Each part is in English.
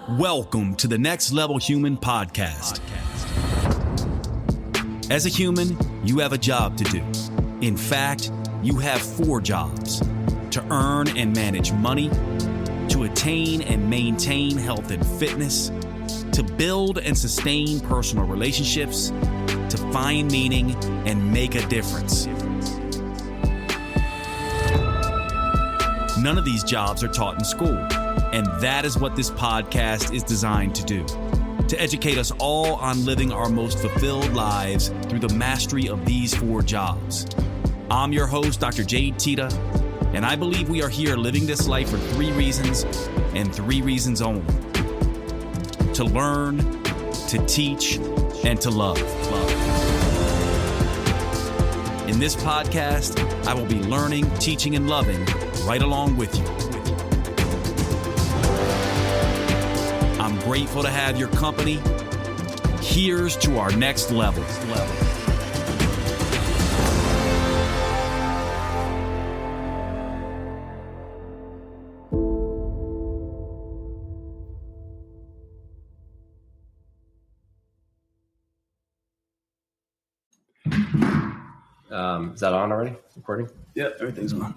Welcome to the Next Level Human podcast. As a human, you have a job to do. In fact, you have 4 jobs: to earn and manage money, to attain and maintain health and fitness, to build and sustain personal relationships, to find meaning and make a difference. None of these jobs are taught in school, and that is what this podcast is designed to do: to educate us all on living our most fulfilled lives through the mastery of these 4 jobs. I'm your host, Dr. Jade, Teta, and I believe we are here living this life for 3 reasons, and 3 reasons only: to learn, to teach, and to love. In this podcast, I will be learning, teaching, and loving right along with you. I'm grateful to have your company. Here's to our next level. Is that on already? Recording? Yeah, everything's on.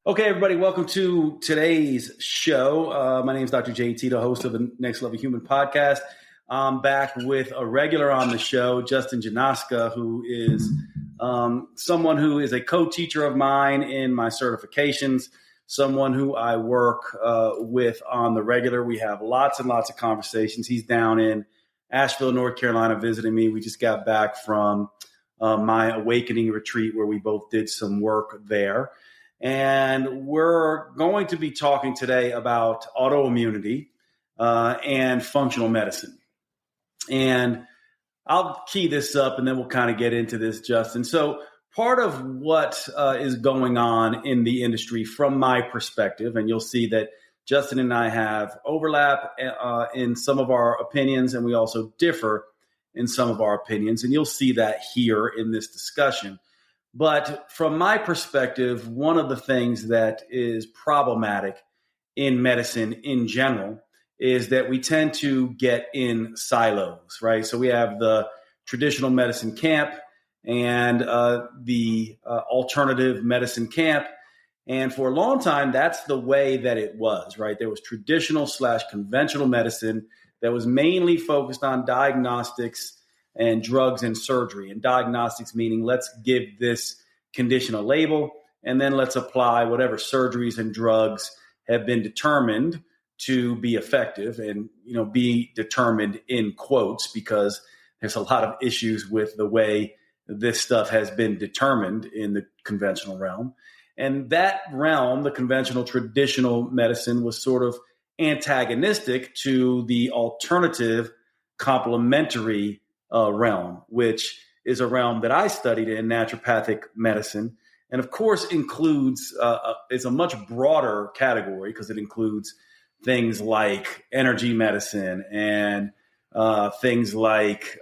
Okay, everybody, welcome to today's show. My name is Dr. Jade, Teta, host of the Next Level Human podcast. I'm back with a regular on the show, Justin Janoska, who is someone who is a co-teacher of mine in my certifications, someone who I work with on the regular. We have lots and lots of conversations. He's down in Asheville, North Carolina, visiting me. We just got back from my awakening retreat where we both did some work there. And we're going to be talking today about autoimmunity and functional medicine. And I'll key this up and then we'll kind of get into this, Justin. So part of what is going on in the industry from my perspective, and you'll see that Justin and I have overlap in some of our opinions, and we also differ in some of our opinions, and you'll see that here in this discussion. But from my perspective, one of the things that is problematic in medicine in general is that we tend to get in silos, right? So we have the traditional medicine camp and the alternative medicine camp. And for a long time, that's the way that it was, right? There was traditional/conventional medicine that was mainly focused on diagnostics and drugs and surgery. And diagnostics meaning let's give this condition a label and then let's apply whatever surgeries and drugs have been determined to be effective, and be determined in quotes because there's a lot of issues with the way this stuff has been determined in the conventional realm. And that realm, the conventional traditional medicine, was sort of antagonistic to the alternative complementary realm, which is a realm that I studied in, naturopathic medicine. And of course includes, it's a much broader category because it includes things like energy medicine and things like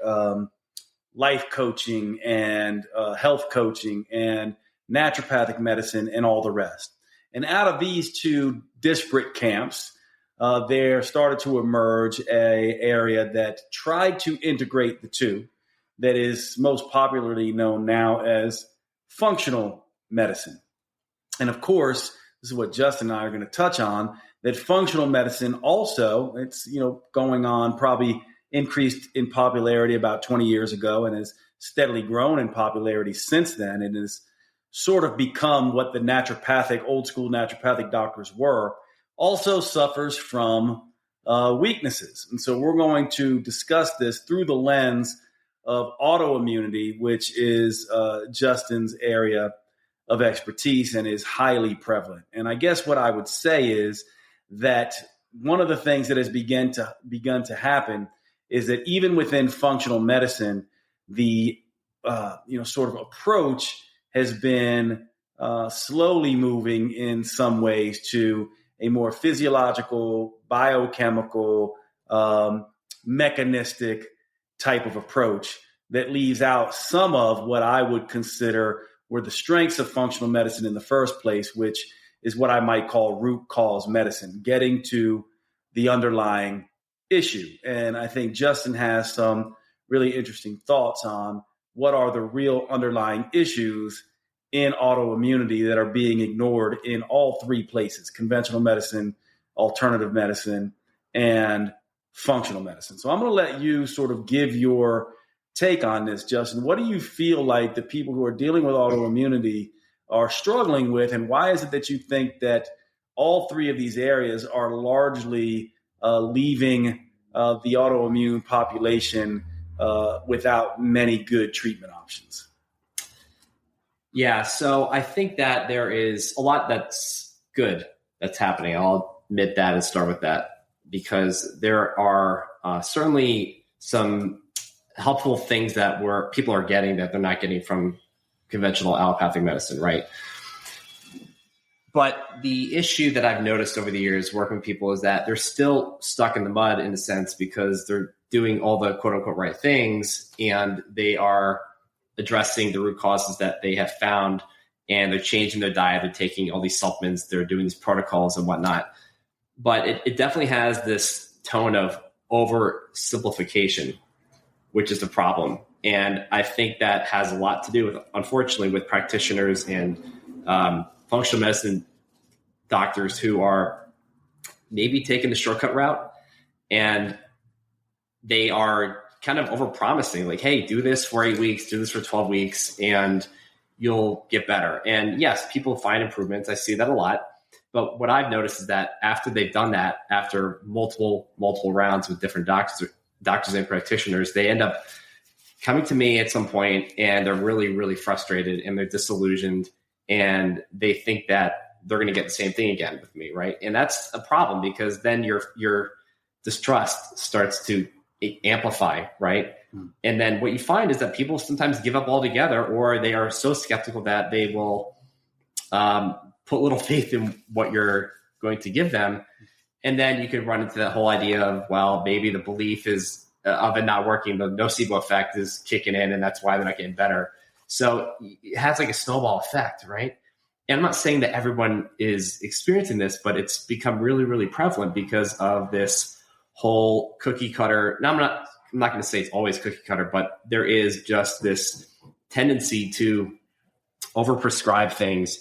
life coaching and health coaching and naturopathic medicine and all the rest. And out of these 2 disparate camps, there started to emerge a area that tried to integrate the 2 that is most popularly known now as functional medicine. And of course, this is what Justin and I are going to touch on, that functional medicine also, it's going on, probably increased in popularity about 20 years ago and has steadily grown in popularity since then, and has sort of become what the old school naturopathic doctors were, also suffers from weaknesses. And so we're going to discuss this through the lens of autoimmunity, which is Justin's area of expertise and is highly prevalent. And I guess what I would say is that one of the things that has begun to happen is that even within functional medicine, the sort of approach has been slowly moving in some ways to a more physiological, biochemical, mechanistic type of approach that leaves out some of what I would consider were the strengths of functional medicine in the first place, which is what I might call root cause medicine, getting to the underlying issue. And I think Justin has some really interesting thoughts on what are the real underlying issues in autoimmunity that are being ignored in all three places: conventional medicine, alternative medicine, and functional medicine. So I'm going to let you sort of give your take on this, Justin. What do you feel like the people who are dealing with autoimmunity are struggling with, and why is it that you think that all three of these areas are largely leaving the autoimmune population without many good treatment options? Yeah, so I think that there is a lot that's good that's happening. I'll admit that and start with that, because there are certainly some helpful things that people are getting that they're not getting from conventional allopathic medicine, right? But the issue that I've noticed over the years working with people is that they're still stuck in the mud in a sense, because they're doing all the quote unquote right things and they are addressing the root causes that they have found, and they're changing their diet. They're taking all these supplements. They're doing these protocols and whatnot. But it definitely has this tone of oversimplification, which is the problem. And I think that has a lot to do with, unfortunately, with practitioners and functional medicine doctors who are maybe taking the shortcut route, and they are kind of overpromising, like, hey, do this for 8 weeks, do this for 12 weeks, and you'll get better. And yes, people find improvements. I see that a lot. But what I've noticed is that after they've done that, after multiple rounds with different doctors and practitioners, they end up coming to me at some point and they're really, really frustrated and they're disillusioned, and they think that they're going to get the same thing again with me, right? And that's a problem, because then your distrust starts to amplify, right? And then what you find is that people sometimes give up altogether, or they are so skeptical that they will put little faith in what you're going to give them. And then you could run into that whole idea of, well, maybe the belief is of it not working, the nocebo effect is kicking in, and that's why they're not getting better. So it has like a snowball effect, right? And I'm not saying that everyone is experiencing this, but it's become really, really prevalent because of this whole cookie cutter. Now, I'm not going to say it's always cookie cutter, but there is just this tendency to overprescribe things,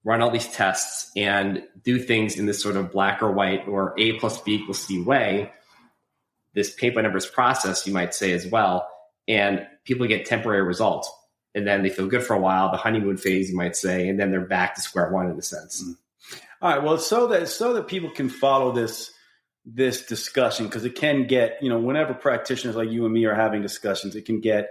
run all these tests, and do things in this sort of black or white or A plus B equals C way, this paint by numbers process, you might say as well. And people get temporary results, and then they feel good for a while, the honeymoon phase, you might say, and then they're back to square one in a sense. All right. Well, so that people can follow this discussion, because it can get, whenever practitioners like you and me are having discussions, it can get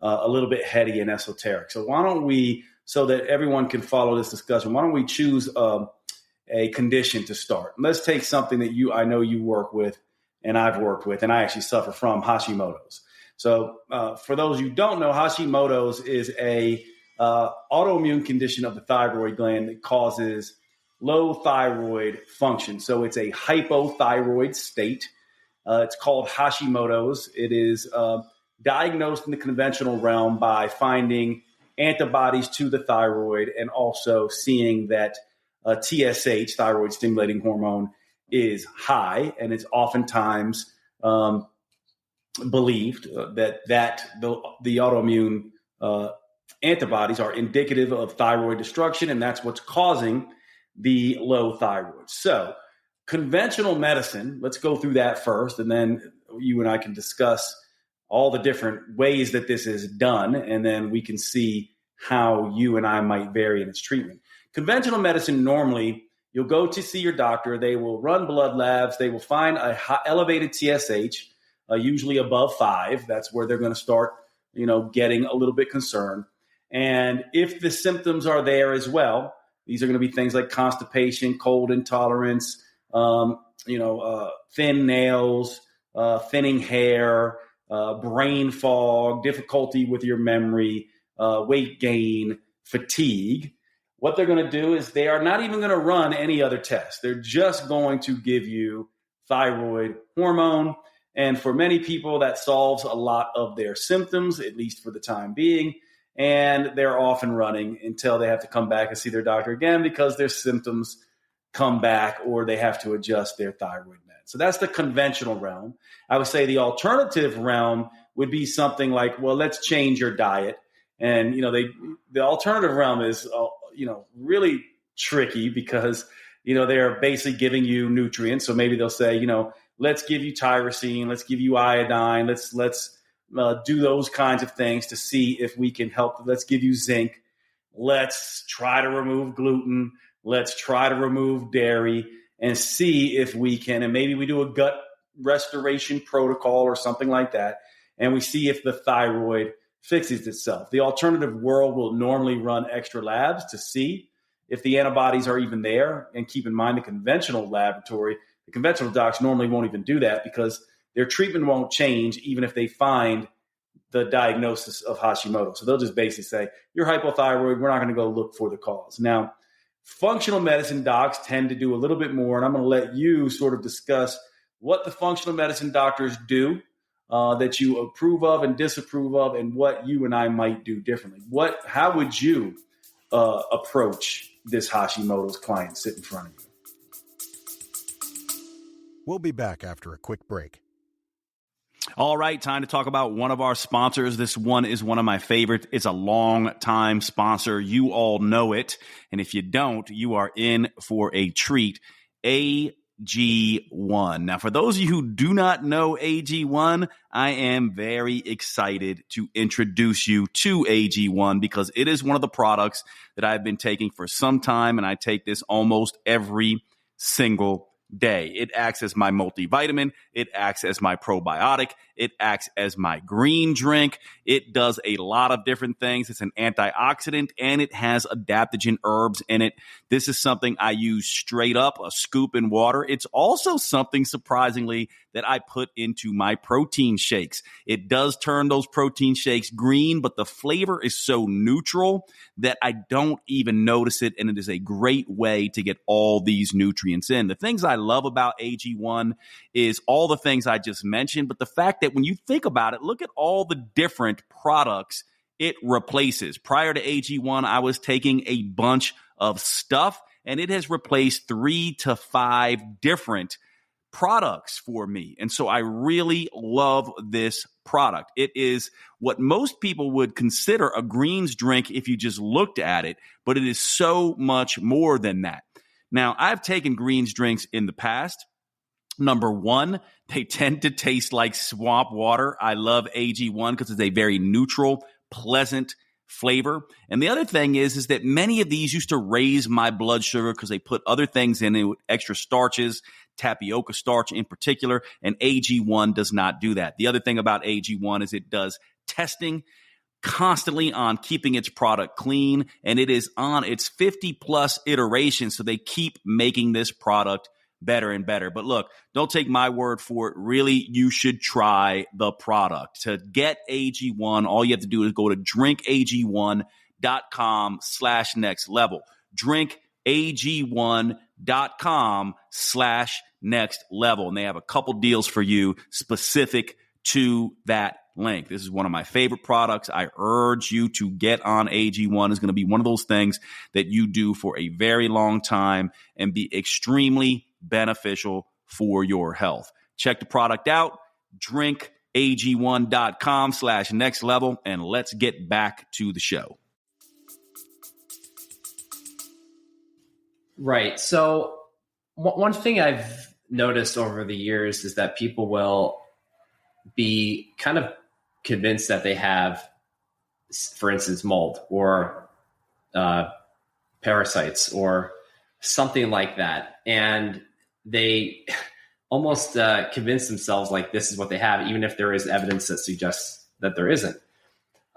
a little bit heady and esoteric. So why don't we, so that everyone can follow this discussion, why don't we choose a condition to start? Let's take something that I know you work with and I've worked with, and I actually suffer from, Hashimoto's. So for those who don't know, Hashimoto's is a autoimmune condition of the thyroid gland that causes low thyroid function. So it's a hypothyroid state. It's called Hashimoto's. It is diagnosed in the conventional realm by finding antibodies to the thyroid and also seeing that TSH, thyroid stimulating hormone, is high. And it's oftentimes believed that the autoimmune antibodies are indicative of thyroid destruction, and that's what's causing the low thyroid. So conventional medicine, let's go through that first, and then you and I can discuss all the different ways that this is done, and then we can see how you and I might vary in its treatment. Conventional medicine, normally, you'll go to see your doctor. They will run blood labs. They will find a elevated TSH, usually above 5. That's where they're going to start, getting a little bit concerned. And if the symptoms are there as well, these are going to be things like constipation, cold intolerance, thin nails, thinning hair, brain fog, difficulty with your memory, weight gain, fatigue. What they're going to do is they are not even going to run any other tests. They're just going to give you thyroid hormone. And for many people, that solves a lot of their symptoms, at least for the time being. And they're off and running until they have to come back and see their doctor again because their symptoms come back or they have to adjust their thyroid meds. So that's the conventional realm. I would say the alternative realm would be something like, well, let's change your diet. And, the alternative realm is, really tricky because, they're basically giving you nutrients. So maybe they'll say, let's give you tyrosine, let's give you iodine, let's do those kinds of things to see if we can help. Let's give you zinc. Let's try to remove gluten. Let's try to remove dairy and see if we can. And maybe we do a gut restoration protocol or something like that. And we see if the thyroid fixes itself. The alternative world will normally run extra labs to see if the antibodies are even there. And keep in mind, the conventional docs normally won't even do that because their treatment won't change even if they find the diagnosis of Hashimoto. So they'll just basically say, you're hypothyroid. We're not going to go look for the cause. Now, functional medicine docs tend to do a little bit more, and I'm going to let you sort of discuss what the functional medicine doctors do that you approve of and disapprove of, and what you and I might do differently. How would you approach this Hashimoto's client sit in front of you? We'll be back after a quick break. All right, time to talk about one of our sponsors. This one is one of my favorites. It's a long-time sponsor. You all know it. And if you don't, you are in for a treat. AG1. Now, for those of you who do not know AG1, I am very excited to introduce you to AG1 because it is one of the products that I've been taking for some time, and I take this almost every single day. It acts as my multivitamin. It acts as my probiotic. It acts as my green drink. It does a lot of different things. It's an antioxidant and it has adaptogen herbs in it. This is something I use straight up, a scoop in water. It's also something, surprisingly, that I put into my protein shakes. It does turn those protein shakes green, but the flavor is so neutral that I don't even notice it. And it is a great way to get all these nutrients in. The things I love about AG1 is all the things I just mentioned, but the fact that when you think about it, look at all the different products it replaces. Prior to AG1, I was taking a bunch of stuff, and it has replaced 3 to 5 different products for me. And so I really love this product. It is what most people would consider a greens drink if you just looked at it, but it is so much more than that. Now, I've taken greens drinks in the past. Number one, they tend to taste like swamp water. I love AG1 because it's a very neutral, pleasant flavor. And the other thing is that many of these used to raise my blood sugar because they put other things in it with extra starches, tapioca starch in particular, and AG1 does not do that. The other thing about AG1 is it does testing constantly on keeping its product clean, and it is on its 50 plus iterations. So they keep making this product better and better. But look, don't take my word for it. Really, you should try the product. To get AG1, all you have to do is go to drinkag1.com/next level. drinkag1.com/next level. And they have a couple deals for you specific to that link. This is one of my favorite products. I urge you to get on AG1. It's going to be one of those things that you do for a very long time and be extremely beneficial for your health. Check the product out, drinkag1.com/next level, and let's get back to the show. Right. So one thing I've noticed over the years is that people will be kind of convinced that they have, for instance, mold or parasites or something like that. And they almost convince themselves like this is what they have, even if there is evidence that suggests that there isn't.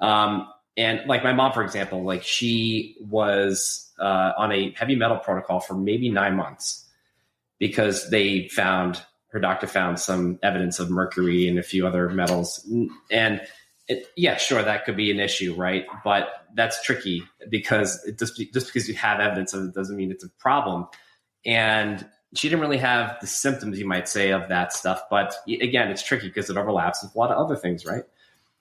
And like my mom, for example, like she was on a heavy metal protocol for maybe 9 months because her doctor found some evidence of mercury and a few other metals. And sure, that could be an issue, right? But that's tricky because just because you have evidence of it doesn't mean it's a problem. And she didn't really have the symptoms, you might say, of that stuff. But again, it's tricky because it overlaps with a lot of other things, right?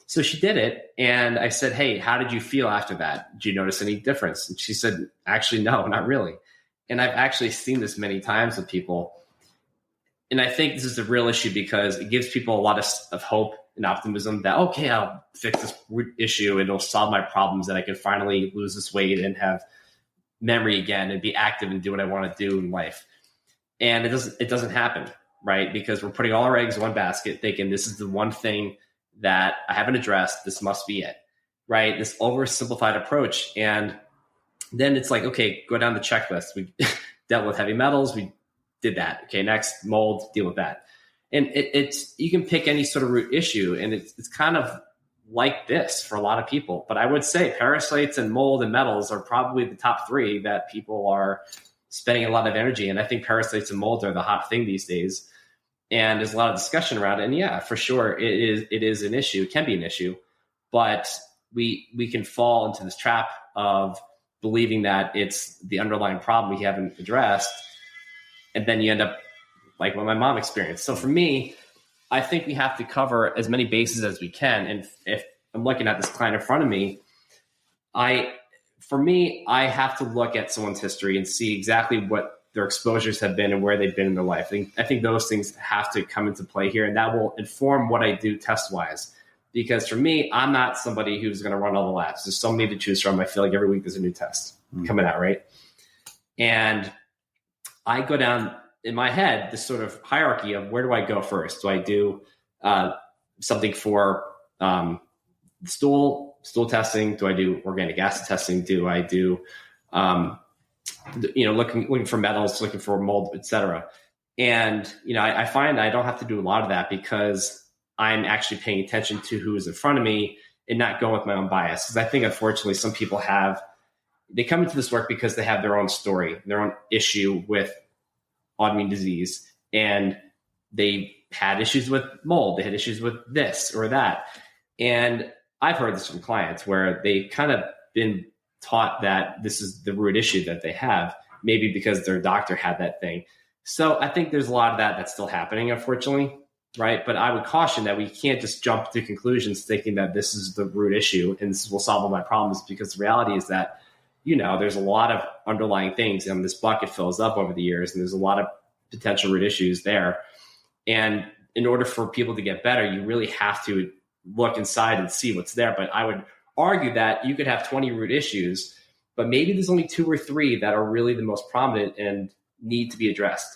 So she did it. And I said, hey, how did you feel after that? Did you notice any difference? And she said, actually, no, not really. And I've actually seen this many times with people. And I think this is a real issue because it gives people a lot of hope and optimism that, okay, I'll fix this root issue and it'll solve my problems, and I can finally lose this weight and have memory again and be active and do what I want to do in life. And it doesn't happen, right? Because we're putting all our eggs in one basket thinking this is the one thing that I haven't addressed. This must be it, right? This oversimplified approach. And then it's like, okay, go down the checklist. We dealt with heavy metals. We did that. Okay, next, mold, deal with that. And it's you can pick any sort of root issue, and it's kind of like this for a lot of people. But I would say parasites and mold and metals are probably the top three that people are spending a lot of energy. And I think parasites and mold are the hot thing these days. And there's a lot of discussion around it. And yeah, for sure, it is an issue. It can be an issue. But we can fall into this trap of believing that it's the underlying problem we haven't addressed. And then you end up like what my mom experienced. So for me, I think we have to cover as many bases as we can. And if I'm looking at this client in front of me, I have to look at someone's history and see exactly what their exposures have been and where they've been in their life. I think those things have to come into play here, and that will inform what I do test-wise. Because for me, I'm not somebody who's going to run all the labs. There's so many to choose from. I feel like every week there's a new test coming out, right? And I go down in my head this sort of hierarchy of where do I go first? Do I do something for stool testing? Do I do organic acid testing? Do I do looking for metals, looking for mold, etc.? And I find I don't have to do a lot of that because I'm actually paying attention to who is in front of me and not going with my own bias. Because I think, unfortunately, some people they come into this work because they have their own story, their own issue with autoimmune disease, and they had issues with mold. They had issues with this or that. And I've heard this from clients where they kind of been taught that this is the root issue that they have, maybe because their doctor had that thing. So I think there's a lot of that's still happening, unfortunately. Right. But I would caution that we can't just jump to conclusions thinking that this is the root issue and this will solve all my problems, because the reality is that, there's a lot of underlying things, and this bucket fills up over the years, and there's a lot of potential root issues there. And in order for people to get better, you really have to look inside and see what's there. But I would argue that you could have 20 root issues, but maybe there's only 2 or 3 that are really the most prominent and need to be addressed.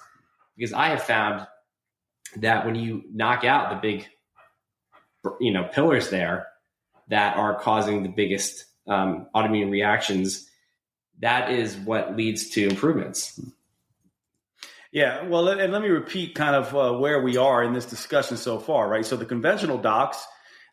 Because I have found that when you knock out the big, pillars there that are causing the biggest autoimmune reactions, that is what leads to improvements. Yeah, well, and let me repeat kind of where we are in this discussion so far, right? So the conventional docs,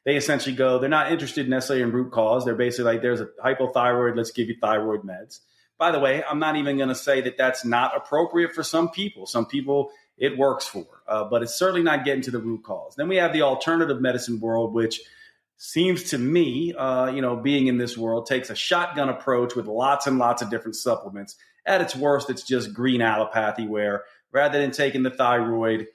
they essentially they're not interested necessarily in root cause. They're basically like, there's a hypothyroid, let's give you thyroid meds. By the way, I'm not even going to say that that's not appropriate for some people. Some people it works for, but it's certainly not getting to the root cause. Then we have the alternative medicine world, which seems to me, being in this world, takes a shotgun approach with lots and lots of different supplements. At its worst, it's just green allopathy, where rather than taking the thyroid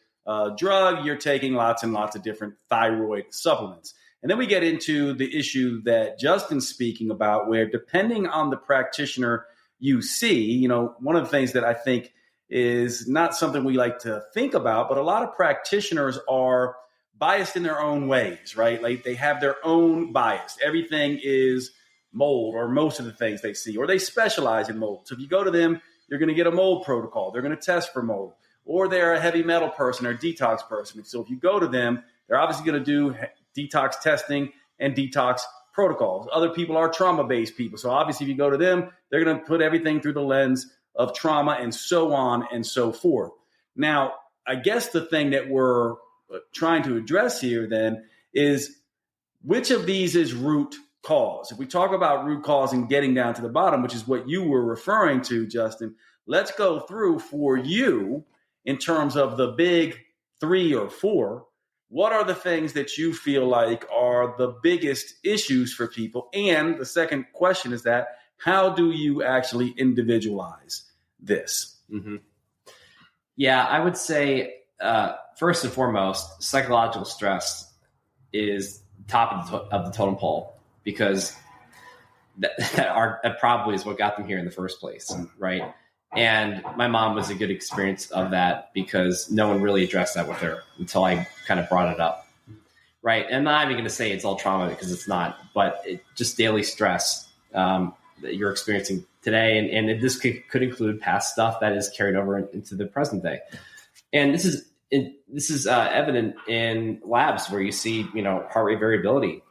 drug, you're taking lots and lots of different thyroid supplements. And then we get into the issue that Justin's speaking about, where depending on the practitioner you see, one of the things that I think is not something we like to think about, but a lot of practitioners are biased in their own ways, right? Like they have their own bias. Everything is mold, or most of the things they see, or they specialize in mold. So if you go to them, you're going to get a mold protocol. They're going to test for mold, or they're a heavy metal person or a detox person. So if you go to them, they're obviously going to do detox testing and detox protocols. Other people are trauma-based people. So obviously if you go to them, they're going to put everything through the lens of trauma and so on and so forth. Now, I guess the thing that we're trying to address here then is, which of these is root cause? If we talk about root cause and getting down to the bottom, which is what you were referring to, Justin, let's go through for you in terms of the big 3 or 4. What are the things that you feel like are the biggest issues for people? And the second question is that, how do you actually individualize this? Mm-hmm. Yeah, I would say first and foremost, psychological stress is top of the totem pole, because that probably is what got them here in the first place, right? And my mom was a good experience of that because no one really addressed that with her until I kind of brought it up. Right. And I'm not even going to say it's all trauma because it's not, but just daily stress that you're experiencing today. And this could include past stuff that is carried over into the present day. And this is evident in labs where you see, heart rate variability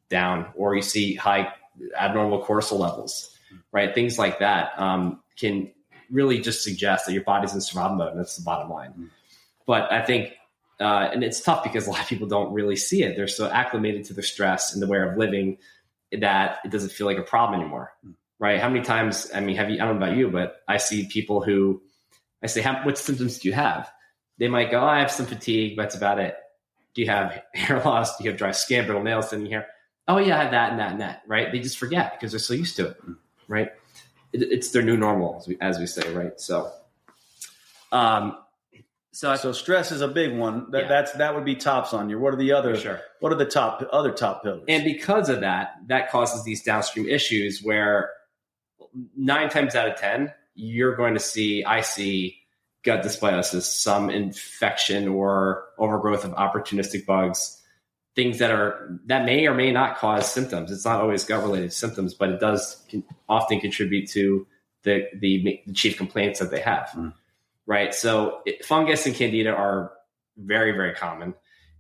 down, or you see high abnormal cortisol levels, right? Things like that can really just suggest that your body's in survival mode, and that's the bottom line. But I think, and it's tough because a lot of people don't really see it. They're so acclimated to the stress and the way of living that it doesn't feel like a problem anymore, right? How many times, I don't know about you, but I see people who, I say, what symptoms do you have? They might go, I have some fatigue, but that's about it. Do you have hair loss? Do you have dry skin, brittle nails, thinning hair? Oh yeah, I have that and that and that, right? They just forget because they're so used to it, right? It's their new normal, as we say, right? So stress is a big one. That would be tops on you. What are the other? Sure. What are the other top pillars? And because of that causes these downstream issues where 9 times out of 10, you're going to see, I see gut dysbiosis, some infection or overgrowth of opportunistic bugs, things that may or may not cause symptoms. It's not always gut-related symptoms, but it does often contribute to the chief complaints that they have, right? So fungus and candida are very, very common.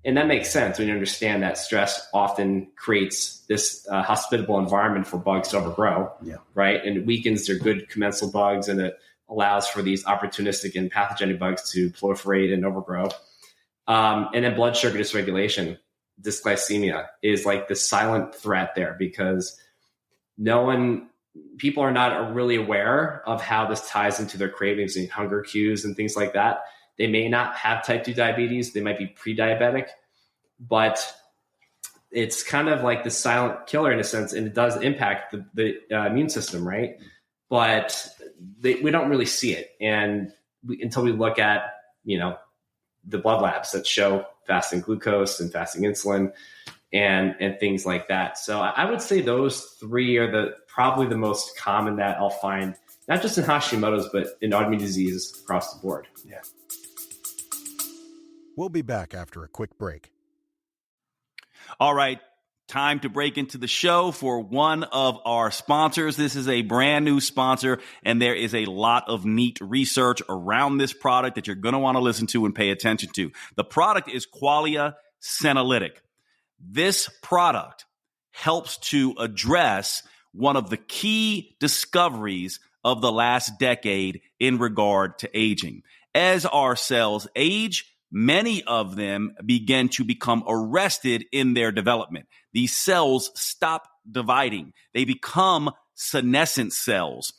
And that makes sense when you understand that stress often creates this hospitable environment for bugs to overgrow, right? And it weakens their good commensal bugs, and it allows for these opportunistic and pathogenic bugs to proliferate and overgrow. And then blood sugar dysregulation, dysglycemia, is like the silent threat there because people are not really aware of how this ties into their cravings and hunger cues and things like that. They may not have type 2 diabetes. They might be pre-diabetic, but it's kind of like the silent killer in a sense, and it does impact the immune system, right? But we don't really see it. And until we look at, the blood labs that show fasting glucose and fasting insulin and things like that. So I would say those 3 are probably the most common that I'll find, not just in Hashimoto's, but in autoimmune diseases across the board. Yeah. We'll be back after a quick break. All right. Time to break into the show for one of our sponsors. This is a brand new sponsor, and there is a lot of neat research around this product that you're going to want to listen to and pay attention to. The product is Qualia Senolytic. This product helps to address one of the key discoveries of the last decade in regard to aging. As our cells age, many of them begin to become arrested in their development. These cells stop dividing. They become senescent cells,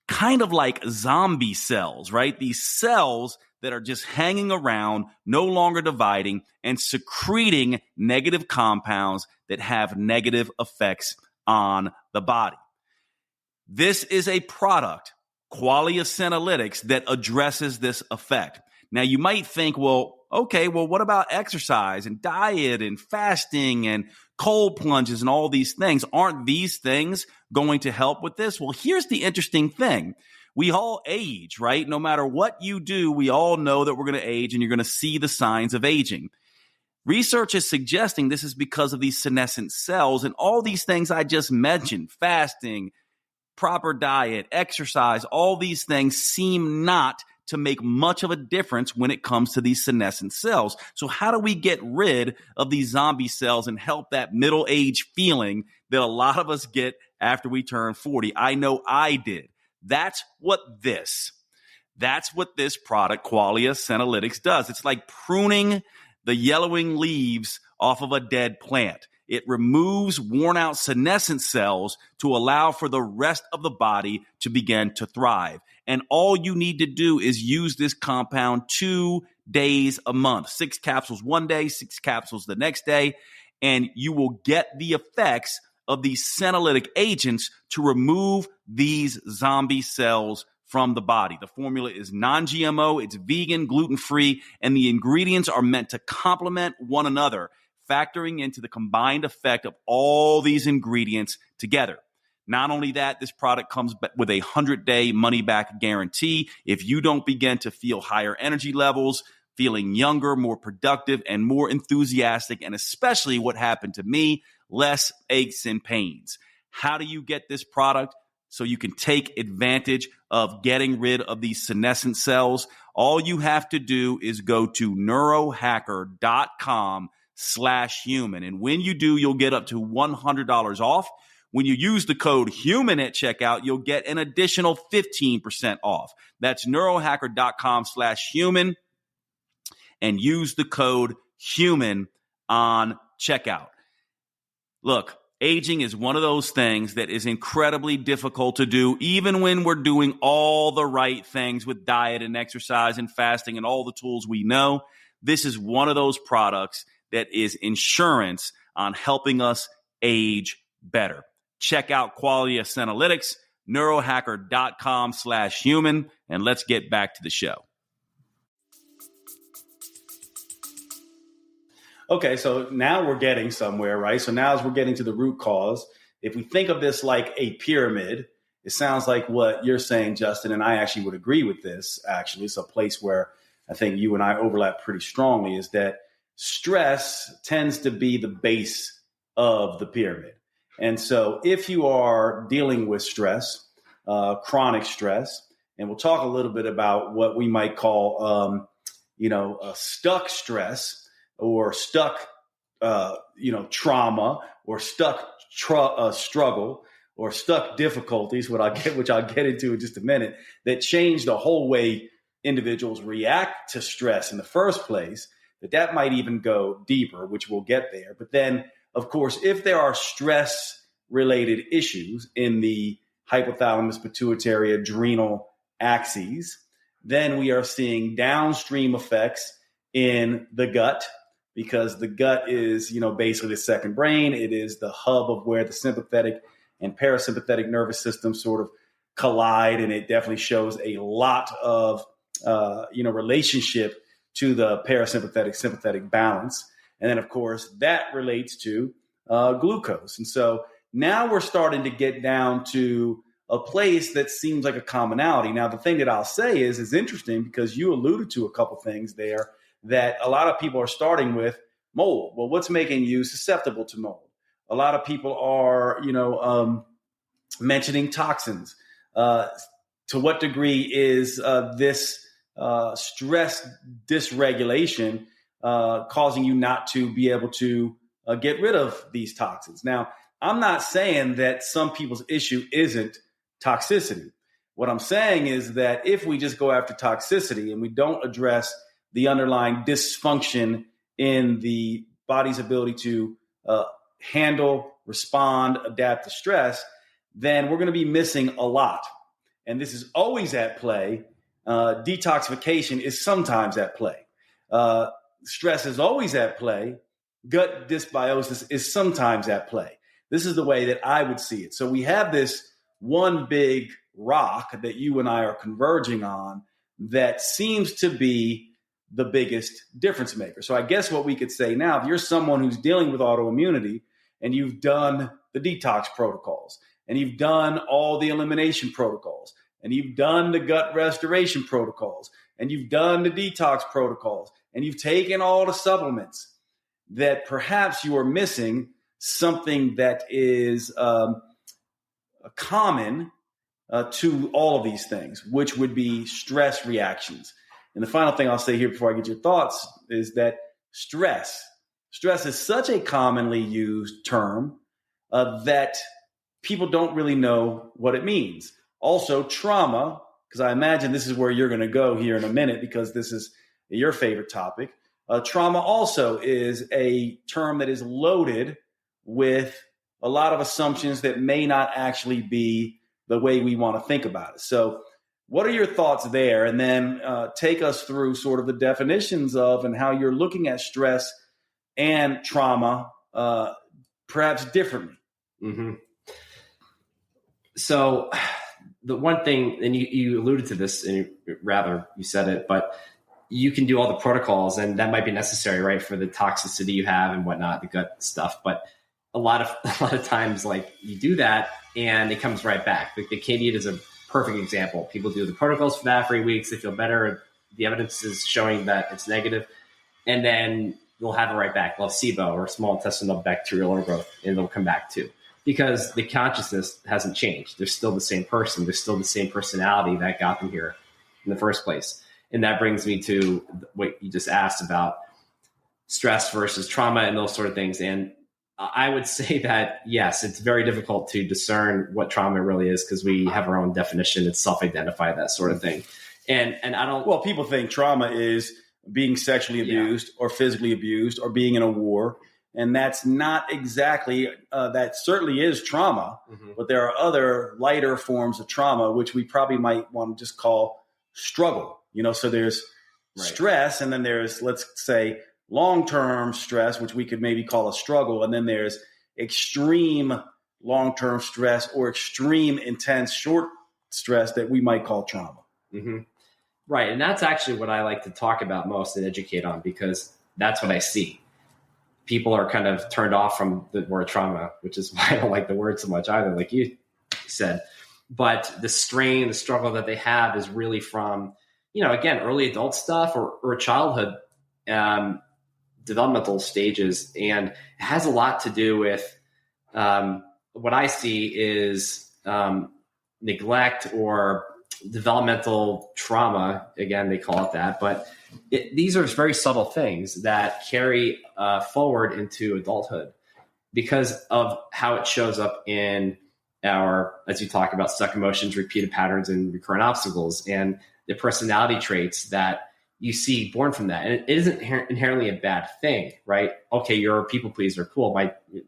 kind of like zombie cells, right? These cells that are just hanging around, no longer dividing, and secreting negative compounds that have negative effects on the body. This is a product, Qualia Senolytics, that addresses this effect. Now, you might think, well, what about exercise and diet and fasting and cold plunges and all these things? Aren't these things going to help with this? Well, here's the interesting thing. We all age, right? No matter what you do, we all know that we're going to age, and you're going to see the signs of aging. Research is suggesting this is because of these senescent cells and all these things I just mentioned, fasting, proper diet, exercise, all these things seem not to make much of a difference when it comes to these senescent cells. So how do we get rid of these zombie cells and help that middle age feeling that a lot of us get after we turn 40? I know I did. That's what this product, Qualia Senolytics, does. It's like pruning the yellowing leaves off of a dead plant. It removes worn out senescent cells to allow for the rest of the body to begin to thrive. And all you need to do is use this compound 2 days a month, 6 capsules one day, 6 capsules the next day, and you will get the effects of these senolytic agents to remove these zombie cells from the body. The formula is non-GMO, it's vegan, gluten-free, and the ingredients are meant to complement one another, factoring into the combined effect of all these ingredients together. Not only that, this product comes with a 100-day money-back guarantee. If you don't begin to feel higher energy levels, feeling younger, more productive, and more enthusiastic, and especially what happened to me, less aches and pains. How do you get this product? So you can take advantage of getting rid of these senescent cells. All you have to do is go to neurohacker.com/human. And when you do, you'll get up to $100 off. When you use the code HUMAN at checkout, you'll get an additional 15% off. That's neurohacker.com/human and use the code HUMAN on checkout. Look, aging is one of those things that is incredibly difficult to do, even when we're doing all the right things with diet and exercise and fasting and all the tools we know. This is one of those products that is insurance on helping us age better. Check out Quality of Senolytics, neurohacker.com/human, and let's get back to the show. Okay, so now we're getting somewhere, right? So now as we're getting to the root cause, if we think of this like a pyramid, it sounds like what you're saying, Justin, and I actually would agree with this, actually. It's a place where I think you and I overlap pretty strongly, is that stress tends to be the base of the pyramid. And so if you are dealing with stress, chronic stress, and we'll talk a little bit about what we might call, stuck stress, or stuck, trauma, or stuck struggle, or stuck difficulties, which I'll get into in just a minute, that change the whole way individuals react to stress in the first place, that might even go deeper, which we'll get there. But then, of course, if there are stress-related issues in the hypothalamus, pituitary, adrenal axes, then we are seeing downstream effects in the gut, because the gut is, basically the second brain. It is the hub of where the sympathetic and parasympathetic nervous system sort of collide, and it definitely shows a lot of, relationship to the parasympathetic-sympathetic balance. And then, of course, that relates to glucose. And so now we're starting to get down to a place that seems like a commonality. Now, the thing that I'll say is interesting, because you alluded to a couple things there, that a lot of people are starting with mold. Well, what's making you susceptible to mold? A lot of people are, mentioning toxins. To what degree is this stress dysregulation causing you not to be able to get rid of these toxins? Now, I'm not saying that some people's issue isn't toxicity. What I'm saying is that if we just go after toxicity and we don't address the underlying dysfunction in the body's ability to handle, respond, adapt to stress, then we're going to be missing a lot. And this is always at play. Detoxification is sometimes at play. Stress is always at play. Gut dysbiosis is sometimes at play. This is the way that I would see it. So we have this one big rock that you and I are converging on that seems to be the biggest difference maker. So I guess what we could say now, if you're someone who's dealing with autoimmunity and you've done the detox protocols, and you've done all the elimination protocols, and you've done the gut restoration protocols, and you've done the detox protocols, and you've taken all the supplements, that perhaps you are missing something that is common to all of these things, which would be stress reactions. And the final thing I'll say here before I get your thoughts is that stress is such a commonly used term that people don't really know what it means. Also, trauma, because I imagine this is where you're going to go here in a minute, because this is your favorite topic. Trauma also is a term that is loaded with a lot of assumptions that may not actually be the way we want to think about it. So what are your thoughts there? And then take us through sort of the definitions of and how you're looking at stress and trauma perhaps differently. Mm-hmm. So the one thing, and you alluded to this, and you said it, but you can do all the protocols, and that might be necessary, right, for the toxicity you have and whatnot, the gut stuff. But a lot of times, like you do that and it comes right back. Like the Candida is a perfect example. People do the protocols for that for 8 weeks. They feel better. The evidence is showing that it's negative. And then they'll have it right back. They'll have SIBO or small intestinal bacterial overgrowth, and they'll come back too. Because the consciousness hasn't changed. They're still the same person. They're still the same personality that got them here in the first place. And that brings me to what you just asked about stress versus trauma and those sort of things. And I would say that, yes, it's very difficult to discern what trauma really is because we have our own definition. It's self-identified, that sort of thing. And I don't... Well, people think trauma is being sexually abused or physically abused or being in a war. And that's not exactly, that certainly is trauma, but there are other lighter forms of trauma, which we probably might want to just call struggle. So there's stress, and then there's, let's say, long-term stress, which we could maybe call a struggle. And then there's extreme long-term stress or extreme intense short stress that we might call trauma. Right. And that's actually what I like to talk about most and educate on, because that's what I see. People are kind of turned off from the word trauma, which is why I don't like the word so much either, like you said. But the strain, the struggle that they have is really from, again, early adult stuff or childhood developmental stages. And it has a lot to do with what I see is neglect or developmental trauma. Again, they call it that. But these are very subtle things that carry forward into adulthood because of how it shows up in our, as you talk about, stuck emotions, repeated patterns, and recurrent obstacles, and the personality traits that you see born from that. And it isn't inherently a bad thing, right? Okay, you're a people pleaser. Cool.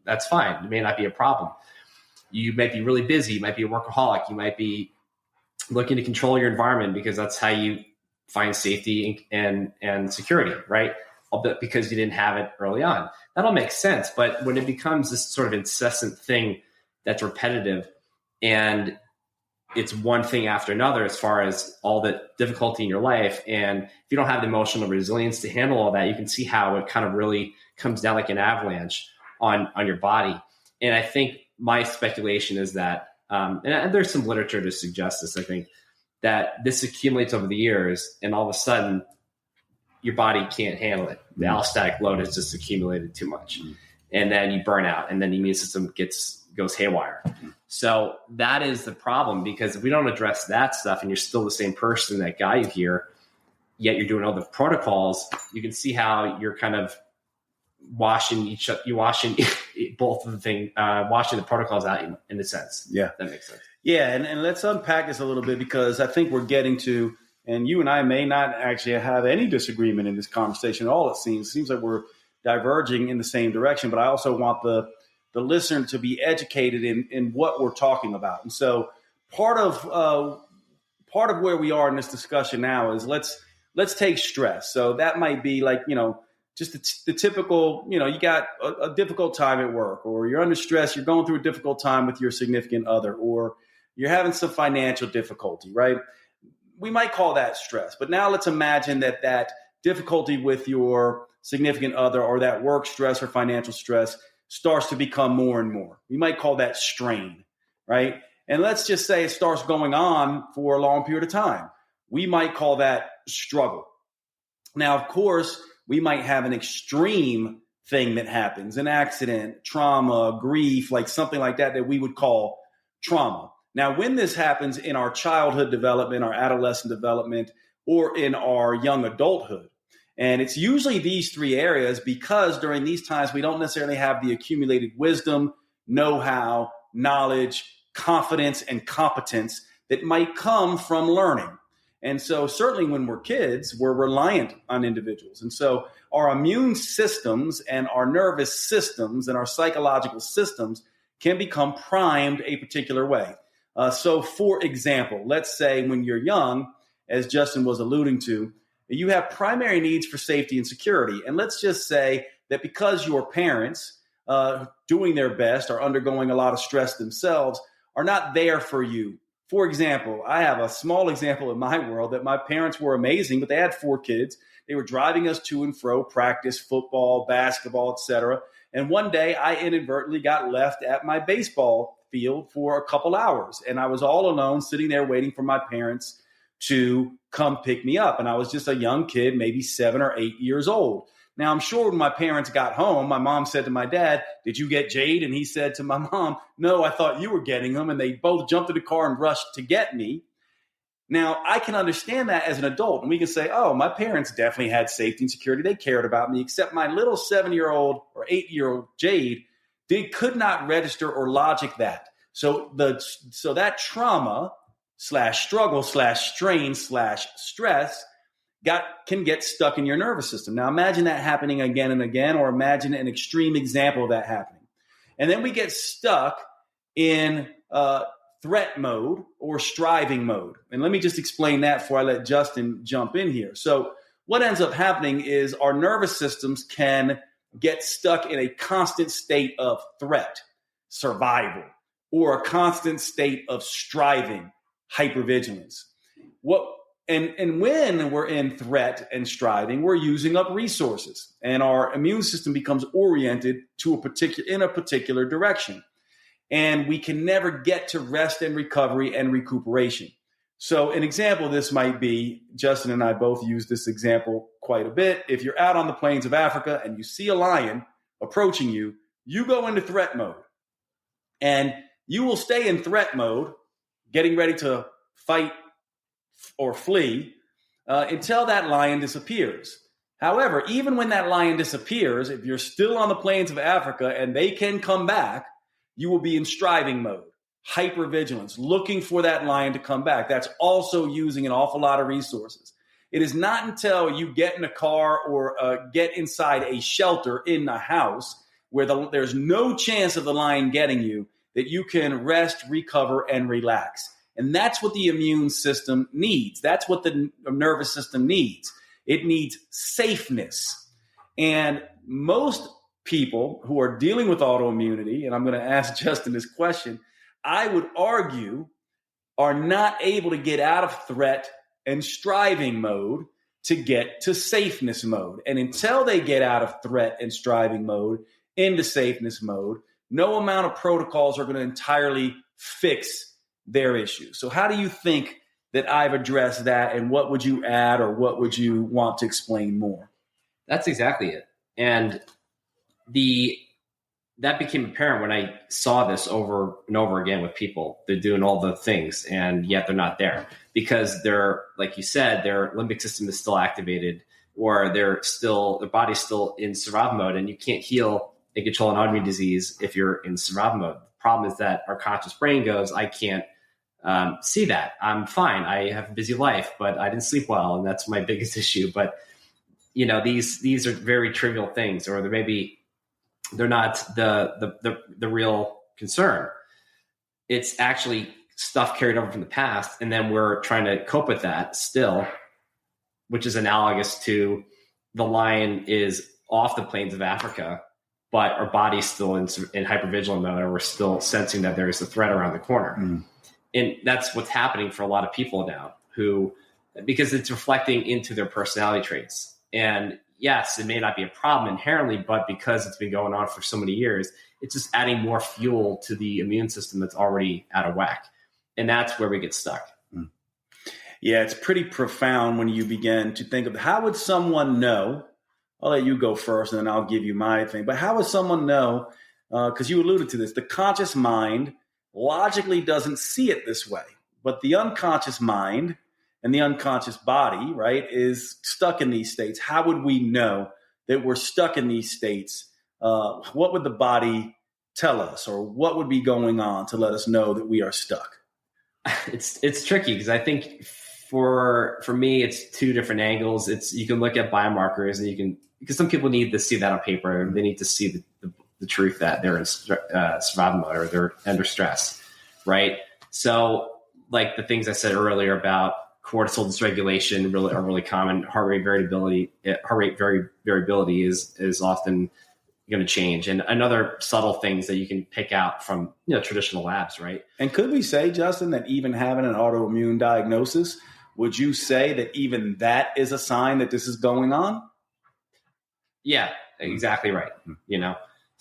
That's fine. It may not be a problem. You might be really busy. You might be a workaholic. You might be looking to control your environment because that's how you find safety and security, right? Because you didn't have it early on. That all makes sense. But when it becomes this sort of incessant thing that's repetitive and it's one thing after another as far as all the difficulty in your life, and if you don't have the emotional resilience to handle all that, you can see how it kind of really comes down like an avalanche on your body. And I think my speculation is that, and there's some literature to suggest this, I think, that this accumulates over the years, and all of a sudden your body can't handle it. The allostatic load has just accumulated too much. And then you burn out, and then the immune system goes haywire. So that is the problem, because if we don't address that stuff and you're still the same person that got you here, yet you're doing all the protocols, you can see how you're kind of washing both of the thing, washing the protocols out in a sense. Yeah. That makes sense. Yeah. And let's unpack this a little bit, because I think we're getting to, and you and I may not actually have any disagreement in this conversation at all. It seems like we're diverging in the same direction, but I also want the listener to be educated in what we're talking about. And so part of where we are in this discussion now is let's take stress. So that might be like, just the typical, you got a difficult time at work, or you're under stress, you're going through a difficult time with your significant other, or you're having some financial difficulty, right? We might call that stress. But now let's imagine that difficulty with your significant other, or that work stress or financial stress, starts to become more and more. We might call that strain, right? And let's just say it starts going on for a long period of time. We might call that struggle. Now, of course, we might have an extreme thing that happens, an accident, trauma, grief, like something like that we would call trauma. Now, when this happens in our childhood development, our adolescent development, or in our young adulthood, and it's usually these three areas, because during these times, we don't necessarily have the accumulated wisdom, know-how, knowledge, confidence, and competence that might come from learning. And so certainly when we're kids, we're reliant on individuals. And so our immune systems and our nervous systems and our psychological systems can become primed a particular way. So for example, let's say when you're young, as Justin was alluding to, you have primary needs for safety and security. And let's just say that because your parents, doing their best, are undergoing a lot of stress themselves, are not there for you. For example, I have a small example in my world that my parents were amazing, but they had 4 kids. They were driving us to and fro, practice, football, basketball, etc. And one day I inadvertently got left at my baseball field for a couple hours. And I was all alone sitting there waiting for my parents to come pick me up. And I was just a young kid, maybe 7 or 8 years old. Now, I'm sure when my parents got home, my mom said to my dad, "Did you get Jade?" And he said to my mom, "No, I thought you were getting him." And they both jumped in the car and rushed to get me. Now, I can understand that as an adult. And we can say, oh, my parents definitely had safety and security. They cared about me, except my little 7-year-old or 8-year-old Jade could not register or logic that. So that trauma / struggle / strain / stress can get stuck in your nervous system. Now, imagine that happening again and again, or imagine an extreme example of that happening. And then we get stuck in threat mode or striving mode. And let me just explain that before I let Justin jump in here. So what ends up happening is our nervous systems can get stuck in a constant state of threat, survival, or a constant state of striving, hypervigilance. And when we're in threat and striving, we're using up resources, and our immune system becomes oriented in a particular direction. And we can never get to rest and recovery and recuperation. So an example of this might be, Justin and I both use this example quite a bit. If you're out on the plains of Africa and you see a lion approaching you, you go into threat mode. And you will stay in threat mode, getting ready to fight or flee until that lion disappears. However, even when that lion disappears, if you're still on the plains of Africa and they can come back, you will be in striving mode, hypervigilance, looking for that lion to come back. That's also using an awful lot of resources. It is not until you get in a car or get inside a shelter in the house where there's no chance of the lion getting you that you can rest, recover, and relax. And that's what the immune system needs. That's what the nervous system needs. It needs safeness. And most people who are dealing with autoimmunity, and I'm going to ask Justin this question, I would argue are not able to get out of threat and striving mode to get to safeness mode. And until they get out of threat and striving mode into safeness mode, no amount of protocols are going to entirely fix their issue. So how do you think that I've addressed that, and what would you add, or what would you want to explain more? That's exactly it. And that became apparent when I saw this over and over again with people. They're doing all the things, and yet they're not there because they're, like you said, their limbic system is still activated, or their body's still in survival mode, and you can't heal and control an autoimmune disease if you're in survival mode. The problem is that our conscious brain goes, I can't see that. I'm fine. I have a busy life, but I didn't sleep well, and that's my biggest issue. But these are very trivial things, or they're not the real concern. It's actually stuff carried over from the past, and then we're trying to cope with that still, which is analogous to the lion is off the plains of Africa, but our body's still in hypervigilant mode, and we're still sensing that there is a threat around the corner. Mm. And that's what's happening for a lot of people now, because it's reflecting into their personality traits. And yes, it may not be a problem inherently, but because it's been going on for so many years, it's just adding more fuel to the immune system that's already out of whack. And that's where we get stuck. Yeah, it's pretty profound when you begin to think of how would someone know. I'll let you go first, and then I'll give you my thing. But how would someone know, because you alluded to this, the conscious mind logically doesn't see it this way, but the unconscious mind and the unconscious body, right, is stuck in these states. How would we know that we're stuck in these states? What would the body tell us, or what would be going on to let us know that we are stuck? It's tricky, because I think for me, it's two different angles. You can look at biomarkers, and because some people need to see that on paper, and they need to see the truth that they're in survival mode, or they're under stress, right? So like the things I said earlier about cortisol dysregulation are really common. Heart rate variability is often going to change. And another subtle things that you can pick out from traditional labs, right? And could we say, Justin, that even having an autoimmune diagnosis, would you say that even that is a sign that this is going on? Yeah, exactly right.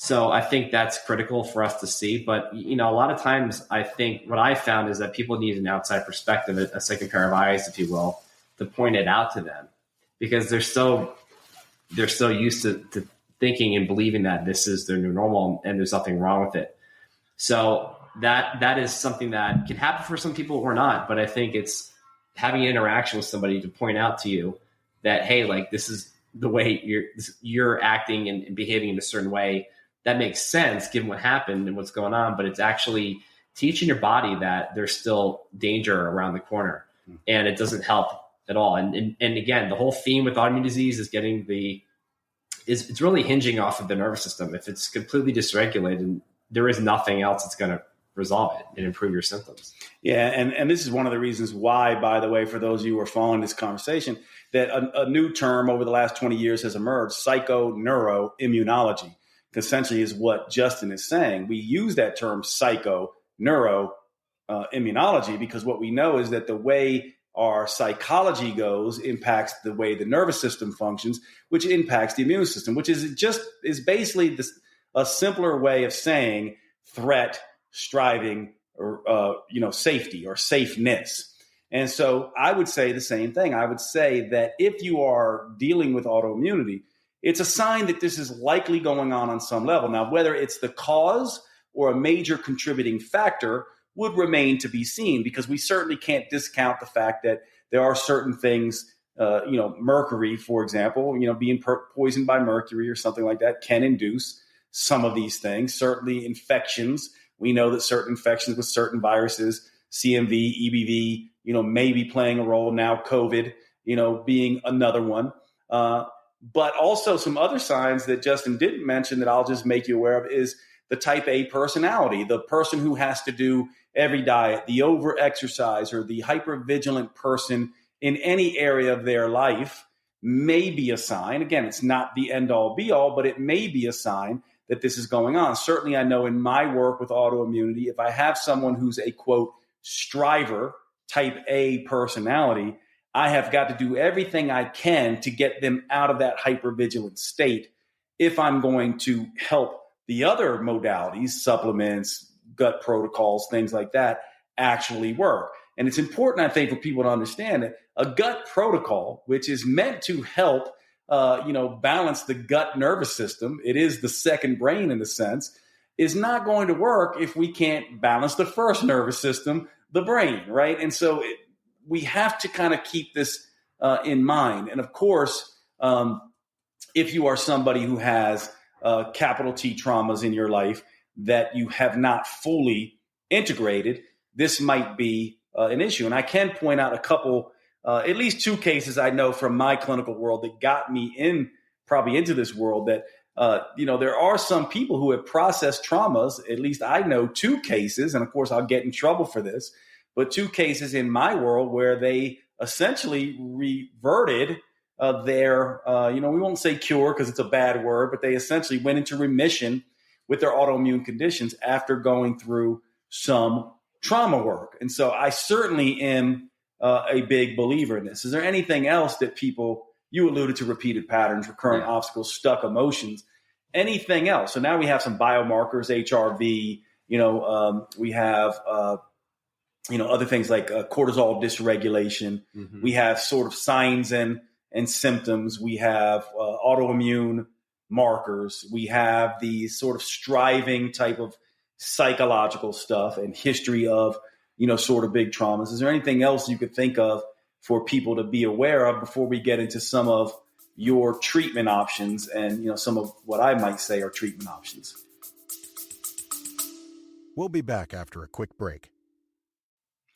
So I think that's critical for us to see. But, a lot of times I think what I found is that people need an outside perspective, a second pair of eyes, if you will, to point it out to them, because they're so used to thinking and believing that this is their new normal and there's nothing wrong with it. So that is something that can happen for some people or not. But I think it's having an interaction with somebody to point out to you that, hey, like, this is the way you're acting and behaving in a certain way. That makes sense given what happened and what's going on, but it's actually teaching your body that there's still danger around the corner, and it doesn't help at all. And again, the whole theme with autoimmune disease is it's really hinging off of the nervous system. If it's completely dysregulated, there is nothing else that's going to resolve it and improve your symptoms. Yeah, and this is one of the reasons why, by the way, for those of you who are following this conversation, that a new term over the last 20 years has emerged, psychoneuroimmunology. Essentially is what Justin is saying. We use that term psychoneuroimmunology because what we know is that the way our psychology goes impacts the way the nervous system functions, which impacts the immune system, which is basically a simpler way of saying threat, striving, or safety or safeness. And so I would say the same thing. I would say that if you are dealing with autoimmunity, it's a sign that this is likely going on some level. Now, whether it's the cause or a major contributing factor would remain to be seen, because we certainly can't discount the fact that there are certain things, mercury, for example, being poisoned by mercury or something like that can induce some of these things. Certainly infections. We know that certain infections with certain viruses, CMV, EBV, may be playing a role now, COVID, being another one. But also some other signs that Justin didn't mention that I'll just make you aware of is the type A personality, the person who has to do every diet, the over-exercise, or the hyper-vigilant person in any area of their life may be a sign. Again, it's not the end-all, be-all, but it may be a sign that this is going on. Certainly, I know in my work with autoimmunity, if I have someone who's a, quote, striver, type A personality, I have got to do everything I can to get them out of that hypervigilant state if I'm going to help the other modalities, supplements, gut protocols, things like that, actually work. And it's important, I think, for people to understand that a gut protocol, which is meant to help, balance the gut nervous system, it is the second brain in a sense, is not going to work if we can't balance the first nervous system, the brain, right? And so we have to kind of keep this in mind. And of course, if you are somebody who has capital T traumas in your life that you have not fully integrated, this might be an issue. And I can point out a couple, at least two cases I know from my clinical world that got me into this world that, there are some people who have processed traumas. At least I know two cases, and of course I'll get in trouble for this, but two cases in my world where they essentially reverted their, we won't say cure because it's a bad word, but they essentially went into remission with their autoimmune conditions after going through some trauma work. And so I certainly am a big believer in this. Is there anything else that you alluded to repeated patterns, recurrent obstacles, stuck emotions, anything else? So now we have some biomarkers, HRV, we have, other things like cortisol dysregulation. Mm-hmm. We have sort of signs and symptoms. We have autoimmune markers. We have the sort of striving type of psychological stuff and history of, sort of big traumas. Is there anything else you could think of for people to be aware of before we get into some of your treatment options and, some of what I might say are treatment options? We'll be back after a quick break.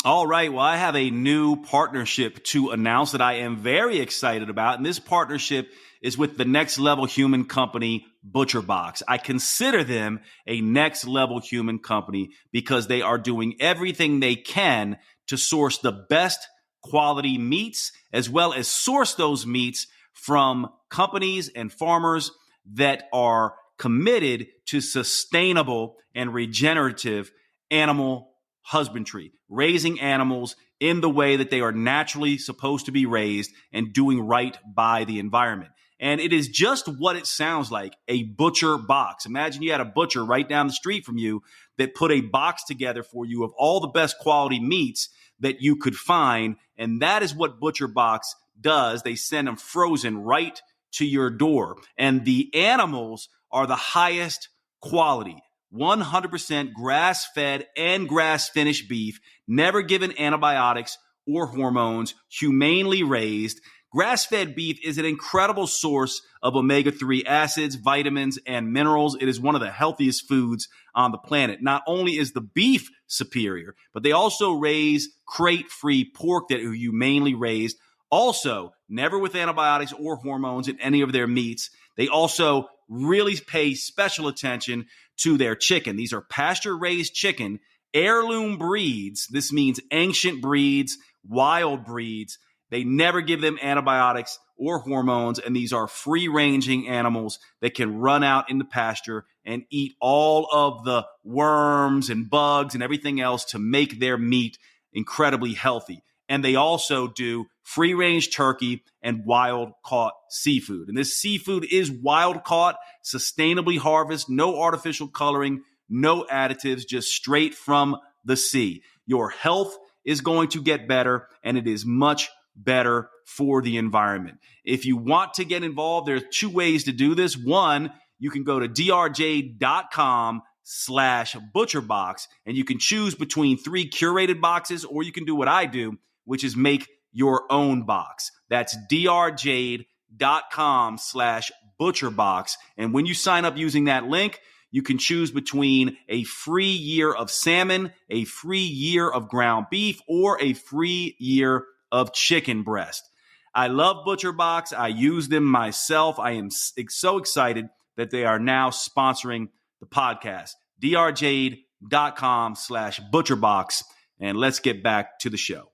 All right. Well, I have a new partnership to announce that I am very excited about. And this partnership is with the next level human company, ButcherBox. I consider them a next level human company because they are doing everything they can to source the best quality meats, as well as source those meats from companies and farmers that are committed to sustainable and regenerative animal husbandry, raising animals in the way that they are naturally supposed to be raised and doing right by the environment. And it is just what it sounds like, a butcher box. Imagine you had a butcher right down the street from you that put a box together for you of all the best quality meats that you could find. And that is what Butcher Box does. They send them frozen right to your door. And the animals are the highest quality. 100% grass-fed and grass-finished beef, never given antibiotics or hormones, humanely raised. Grass-fed beef is an incredible source of omega-3 acids, vitamins, and minerals. It is one of the healthiest foods on the planet. Not only is the beef superior, but they also raise crate-free pork that are humanely raised. Also, never with antibiotics or hormones in any of their meats. They also really pay special attention to their chicken. These are pasture-raised chicken, heirloom breeds. This means ancient breeds, wild breeds. They never give them antibiotics or hormones, and these are free-ranging animals that can run out in the pasture and eat all of the worms and bugs and everything else to make their meat incredibly healthy. And they also do free-range turkey and wild-caught seafood. And this seafood is wild-caught, sustainably harvested, no artificial coloring, no additives, just straight from the sea. Your health is going to get better, and it is much better for the environment. If you want to get involved, there's two ways to do this. One, you can go to drj.com/butcherbox, and you can choose between 3 curated boxes, or you can do what I do, which is make your own box. That's drjade.com/butcherbox. And when you sign up using that link, you can choose between a free year of salmon, a free year of ground beef, or a free year of chicken breast. I love Butcher Box. I use them myself. I am so excited that they are now sponsoring the podcast. drjade.com/butcherbox. And let's get back to the show.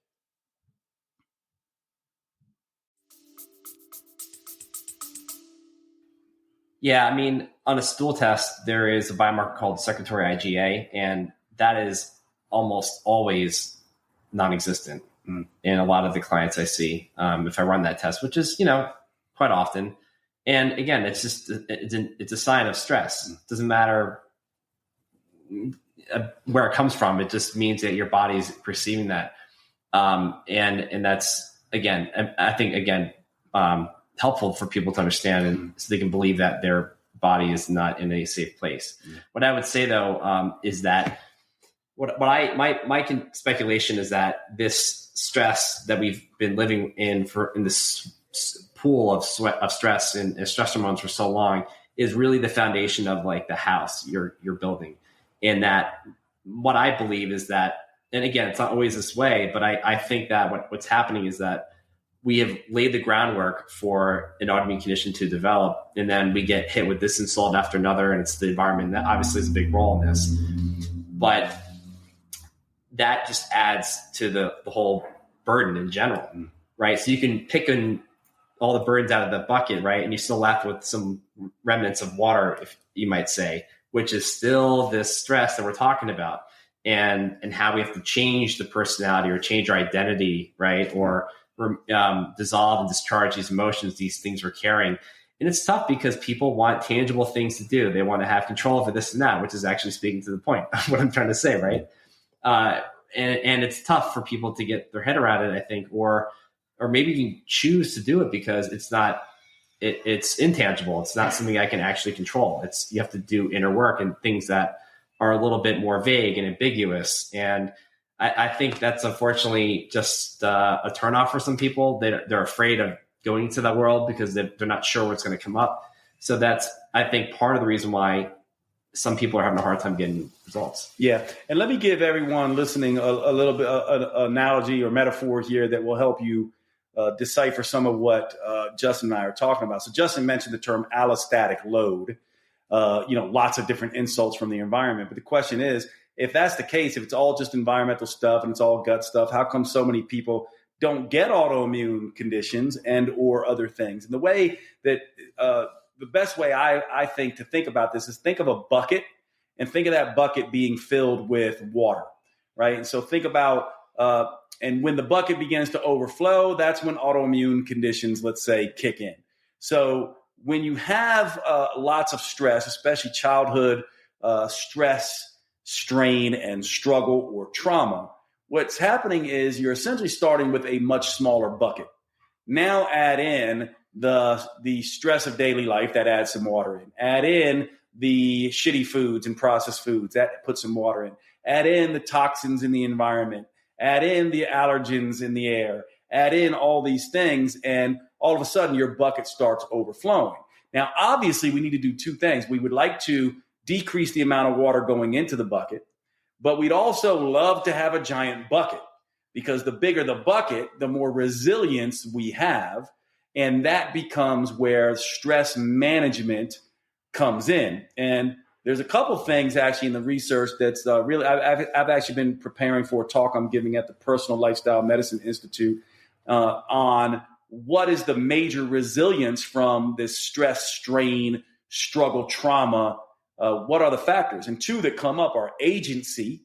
Yeah, I mean, on a stool test, there is a biomarker called secretory IgA, and that is almost always non-existent in a lot of the clients I see if I run that test, which is, quite often. And again, it's just it's a sign of stress. It doesn't matter where it comes from. It just means that your body is perceiving that, and that's again, I think helpful for people to understand, and so they can believe that their body is not in a safe place. What I would say though is that my speculation is that this stress that we've been living in this pool of stress and stress hormones for so long is really the foundation of like the house you're building. And that what I believe is that, and again, it's not always this way, but I think that what's happening is that we have laid the groundwork for an autoimmune condition to develop, and then we get hit with this insult after another, and it's the environment that obviously is a big role in this. But that just adds to the whole burden in general, right? So you can pick all the burdens out of the bucket, right? And you're still left with some remnants of water, if you might say, which is still this stress that we're talking about, and how we have to change the personality or change our identity, right? Or dissolve and discharge these emotions, these things we're carrying. And it's tough because people want tangible things to do. They want to have control over this and that, which is actually speaking to the point of what I'm trying to say, right? And it's tough for people to get their head around it, I think, or maybe you choose to do it because it's intangible. It's not something I can actually control. You have to do inner work and things that are a little bit more vague and ambiguous. And I think that's unfortunately just a turnoff for some people. They're afraid of going into that world because they're not sure what's going to come up. So that's, I think, part of the reason why some people are having a hard time getting results. Yeah. And let me give everyone listening a little bit an analogy or metaphor here that will help you decipher some of what Justin and I are talking about. So Justin mentioned the term allostatic load, lots of different insults from the environment. But the question is, if that's the case, if it's all just environmental stuff and it's all gut stuff, how come so many people don't get autoimmune conditions and or other things? And the way that the best way I think to think about this is think of a bucket and think of that bucket being filled with water, right? And so think about, and when the bucket begins to overflow, that's when autoimmune conditions, let's say, kick in. So when you have lots of stress, especially childhood stress, strain, and struggle or trauma, what's happening is you're essentially starting with a much smaller bucket. Now add in the stress of daily life, that adds some water in. Add in the shitty foods and processed foods, that puts some water in. Add in the toxins in the environment. Add in the allergens in the air. Add in all these things, and all of a sudden your bucket starts overflowing. Now, obviously, we need to do two things. We would like to decrease the amount of water going into the bucket, but we'd also love to have a giant bucket, because the bigger the bucket, the more resilience we have. And that becomes where stress management comes in. And there's a couple things actually in the research that's really, I've actually been preparing for a talk I'm giving at the Personal Lifestyle Medicine Institute on what is the major resilience from this stress, strain, struggle, trauma. What are the factors? And two that come up are agency,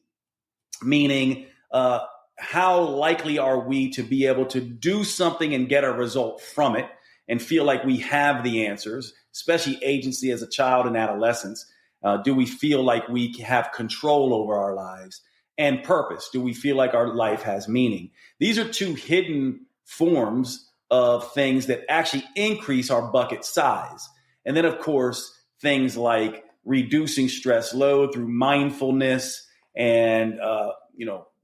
meaning how likely are we to be able to do something and get a result from it and feel like we have the answers, especially agency as a child and adolescence. Do we feel like we have control over our lives? And purpose. Do we feel like our life has meaning? These are two hidden forms of things that actually increase our bucket size. And then, of course, things like reducing stress load through mindfulness and,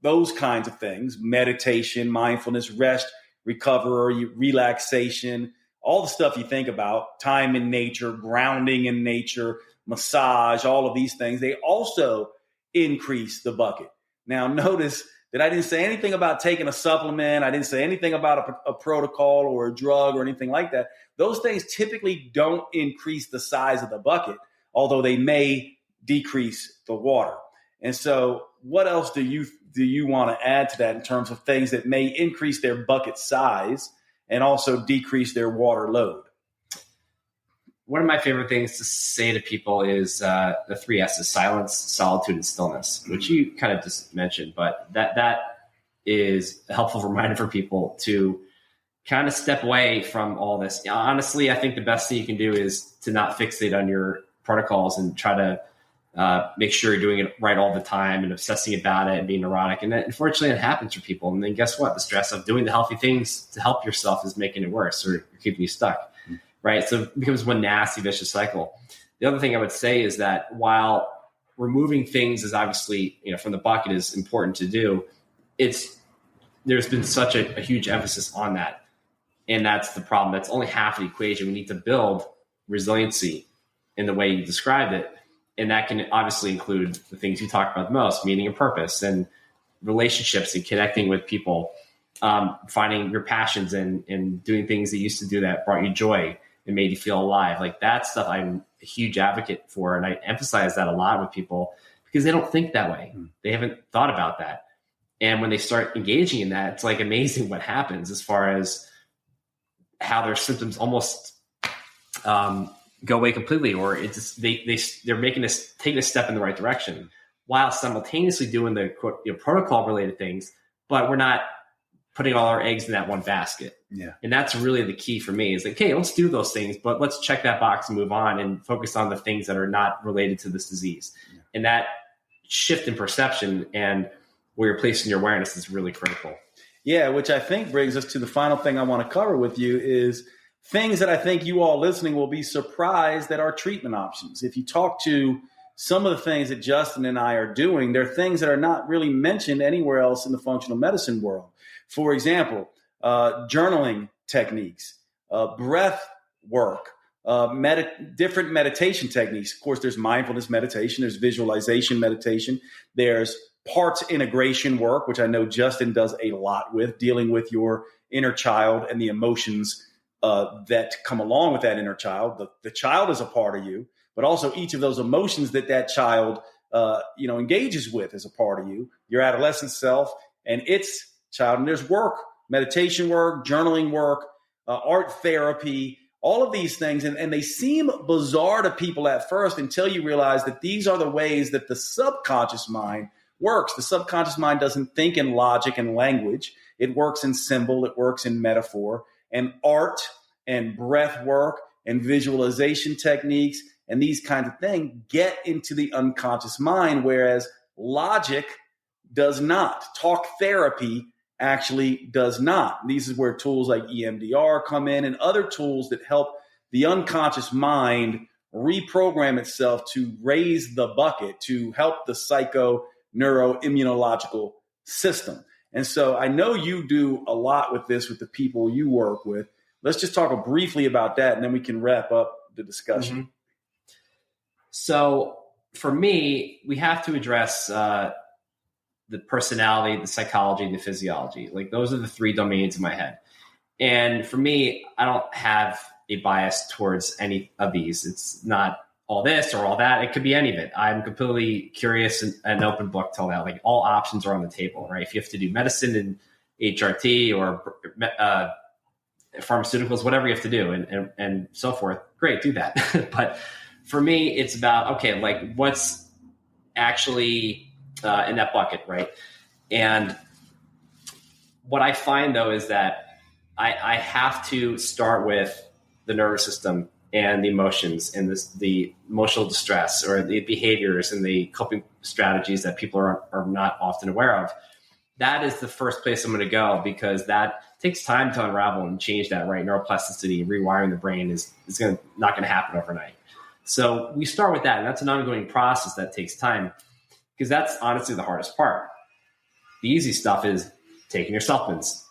those kinds of things, meditation, mindfulness, rest, recovery, relaxation, all the stuff you think about, time in nature, grounding in nature, massage, all of these things, they also increase the bucket. Now, notice that I didn't say anything about taking a supplement. I didn't say anything about a protocol or a drug or anything like that. Those things typically don't increase the size of the bucket, although they may decrease the water. And so what else do you want to add to that in terms of things that may increase their bucket size and also decrease their water load? One of my favorite things to say to people is the 3 S's: silence, solitude, and stillness, which you kind of just mentioned, but that is a helpful reminder for people to kind of step away from all this. Honestly, I think the best thing you can do is to not fixate on your protocols and try to make sure you're doing it right all the time and obsessing about it and being neurotic. And that, unfortunately, it happens for people. And then guess what? The stress of doing the healthy things to help yourself is making it worse or keeping you stuck, right? So it becomes one nasty, vicious cycle. The other thing I would say is that while removing things is obviously, from the bucket is important to do, there's been such a huge emphasis on that. And that's the problem. That's only half the equation. We need to build resiliency in the way you described it. And that can obviously include the things you talk about the most, meaning and purpose and relationships and connecting with people, finding your passions and doing things that you used to do that brought you joy and made you feel alive. Like that stuff I'm a huge advocate for. And I emphasize that a lot with people because they don't think that way. They haven't thought about that. And when they start engaging in that, it's like amazing what happens as far as how their symptoms almost go away completely, or it's just, they're taking a step in the right direction while simultaneously doing the protocol related things, but we're not putting all our eggs in that one basket. Yeah. And that's really the key for me is like, hey, let's do those things, but let's check that box and move on and focus on the things that are not related to this disease. Yeah. And that shift in perception and where you're placing your awareness is really critical. Yeah, which I think brings us to the final thing I want to cover with you is things that I think you all listening will be surprised at our treatment options. If you talk to some of the things that Justin and I are doing, they're things that are not really mentioned anywhere else in the functional medicine world. For example, journaling techniques, breath work, different meditation techniques. Of course, there's mindfulness meditation, there's visualization meditation, there's parts integration work, which I know Justin does a lot with, dealing with your inner child and the emotions that come along with that inner child. The child is a part of you, but also each of those emotions that child engages with as a part of you, your adolescent self and its child. And there's work, meditation work, journaling work, art therapy, all of these things. And they seem bizarre to people at first until you realize that these are the ways that the subconscious mind works. The subconscious mind doesn't think in logic and language. It works in symbol. It works in metaphor. And art and breath work and visualization techniques and these kinds of things get into the unconscious mind, whereas logic does not. Talk therapy actually does not. These is where tools like EMDR come in and other tools that help the unconscious mind reprogram itself to raise the bucket, to help the psycho-neuroimmunological system. And so I know you do a lot with this with the people you work with. Let's just talk briefly about that, and then we can wrap up the discussion. Mm-hmm. So for me, we have to address the personality, the psychology, and the physiology. Like those are the three domains in my head. And for me, I don't have a bias towards any of these. It's not all this or all that. It could be any of it. I'm completely curious and an open book till now. Like all options are on the table, right? If you have to do medicine and HRT or pharmaceuticals, whatever you have to do and so forth, great, do that. But for me, it's about, okay, like what's actually in that bucket, right? And what I find though is that I have to start with the nervous system and the emotions and the emotional distress or the behaviors and the coping strategies that people are not often aware of. That is the first place I'm going to go because that takes time to unravel and change that, right? Neuroplasticity, rewiring the brain is not going to happen overnight. So we start with that, and that's an ongoing process that takes time because that's honestly the hardest part. The easy stuff is taking your supplements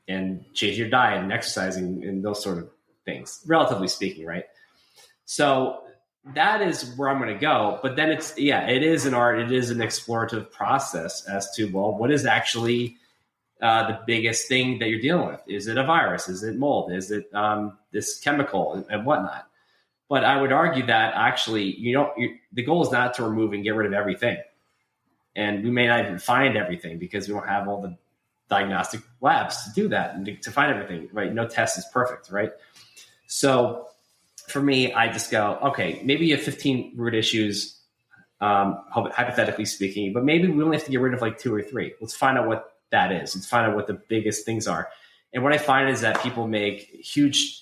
and changing your diet and exercising and those sort of things, relatively speaking, right? So that is where I'm going to go. But then it is an art. It is an explorative process as to, well, what is actually the biggest thing that you're dealing with? Is it a virus? Is it mold? Is it this chemical and whatnot? But I would argue that actually, the goal is not to remove and get rid of everything. And we may not even find everything because we don't have all the diagnostic labs to do that and to find everything, right? No test is perfect, right? So for me, I just go, okay, maybe you have 15 root issues, hypothetically speaking, but maybe we only have to get rid of like 2 or 3. Let's find out what that is. Let's find out what the biggest things are. And what I find is that people make huge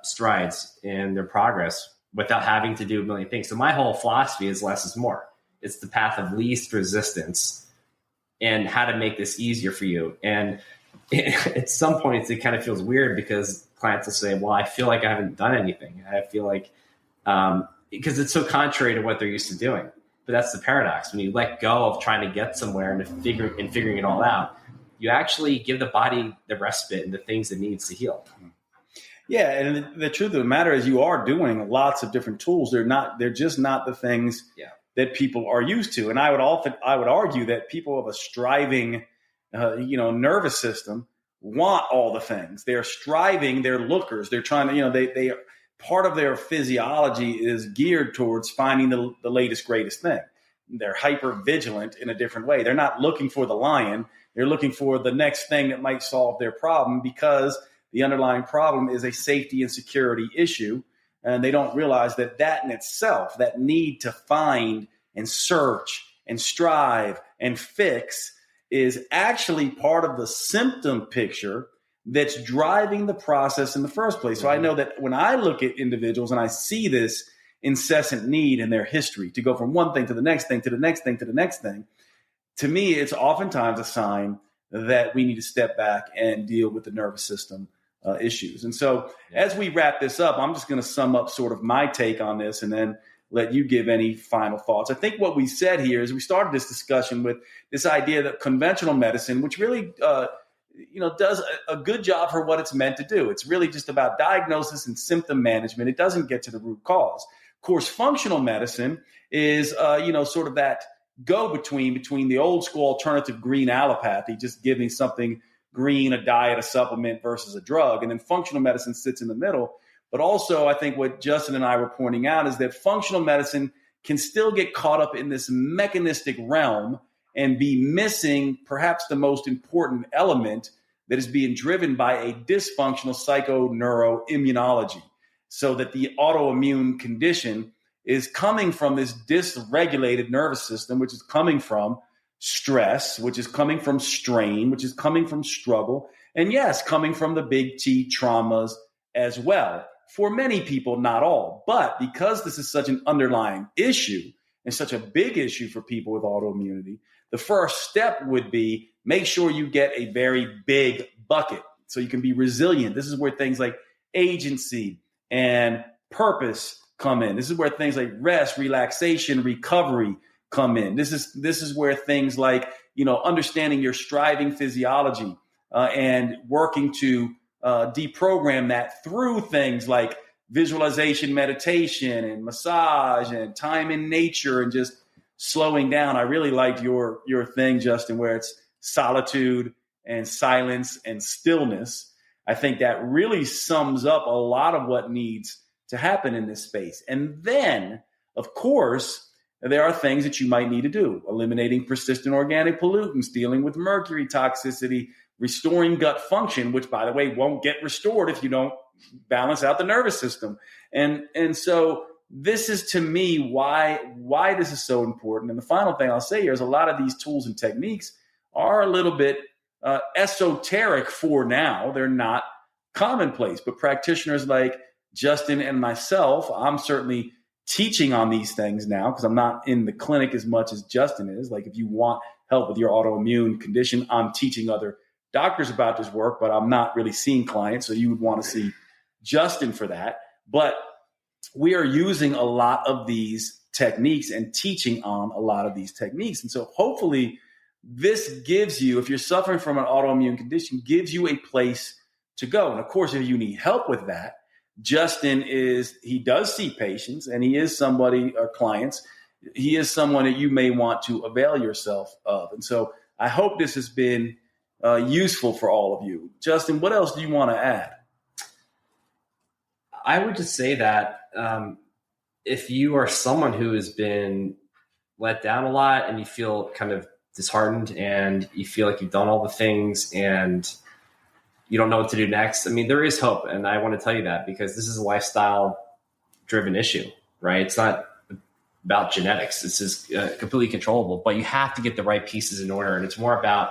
strides in their progress without having to do a million things. So my whole philosophy is less is more. It's the path of least resistance and how to make this easier for you. And at some points, it kind of feels weird because clients will say, well, I feel like I haven't done anything. I feel like, because it's so contrary to what they're used to doing. But that's the paradox. When you let go of trying to get somewhere and figuring it all out, you actually give the body the respite and the things it needs to heal. Yeah, and the truth of the matter is you are doing lots of different tools. They're just not the things that people are used to. And I would argue that people of a striving nervous system want all the things. They're striving, they're lookers. They're trying to, they part of their physiology is geared towards finding the latest, greatest thing. They're hyper vigilant in a different way. They're not looking for the lion. They're looking for the next thing that might solve their problem because the underlying problem is a safety and security issue. And they don't realize that in itself, that need to find and search and strive and fix is actually part of the symptom picture that's driving the process in the first place. So I know that when I look at individuals and I see this incessant need in their history to go from one thing to the next thing, to the next thing, to the next thing, to me, it's oftentimes a sign that we need to step back and deal with the nervous system issues. And so as we wrap this up, I'm just going to sum up sort of my take on this and then let you give any final thoughts. I think what we said here is we started this discussion with this idea that conventional medicine, which really does a good job for what it's meant to do. It's really just about diagnosis and symptom management. It doesn't get to the root cause. Of course, functional medicine is, sort of that go-between the old school alternative green allopathy, just giving something green, a diet, a supplement versus a drug. And then functional medicine sits in the middle. But also, I think what Justin and I were pointing out is that functional medicine can still get caught up in this mechanistic realm and be missing perhaps the most important element that is being driven by a dysfunctional psychoneuroimmunology. So that the autoimmune condition is coming from this dysregulated nervous system, which is coming from stress, which is coming from strain, which is coming from struggle, and yes, coming from the big T traumas as well. For many people, not all. But because this is such an underlying issue and such a big issue for people with autoimmunity, the first step would be make sure you get a very big bucket so you can be resilient. This is where things like agency and purpose come in. This is where things like rest, relaxation, recovery come in. This is where things like, understanding your striving physiology and working to deprogram that through things like visualization, meditation, and massage, and time in nature, and just slowing down. I really liked your thing, Justin, where it's solitude and silence and stillness. I think that really sums up a lot of what needs to happen in this space. And then, of course, there are things that you might need to do: eliminating persistent organic pollutants, dealing with mercury toxicity, restoring gut function, which, by the way, won't get restored if you don't balance out the nervous system. And so this is, to me, why this is so important. And the final thing I'll say here is a lot of these tools and techniques are a little bit esoteric for now. They're not commonplace, but practitioners like Justin and myself, I'm certainly teaching on these things now because I'm not in the clinic as much as Justin is. Like, if you want help with your autoimmune condition, I'm teaching other doctors about this work, but I'm not really seeing clients. So you would want to see Justin for that. But we are using a lot of these techniques and teaching on a lot of these techniques. And so hopefully this gives you, if you're suffering from an autoimmune condition, gives you a place to go. And of course, if you need help with that, Justin he does see patients, and he is somebody, or clients, he is someone that you may want to avail yourself of. And so I hope this has been useful for all of you. Justin, what else do you want to add? I would just say that if you are someone who has been let down a lot and you feel kind of disheartened and you feel like you've done all the things and you don't know what to do next, I mean, there is hope. And I want to tell you that because this is a lifestyle driven issue, right? It's not about genetics. This is completely controllable, but you have to get the right pieces in order. And it's more about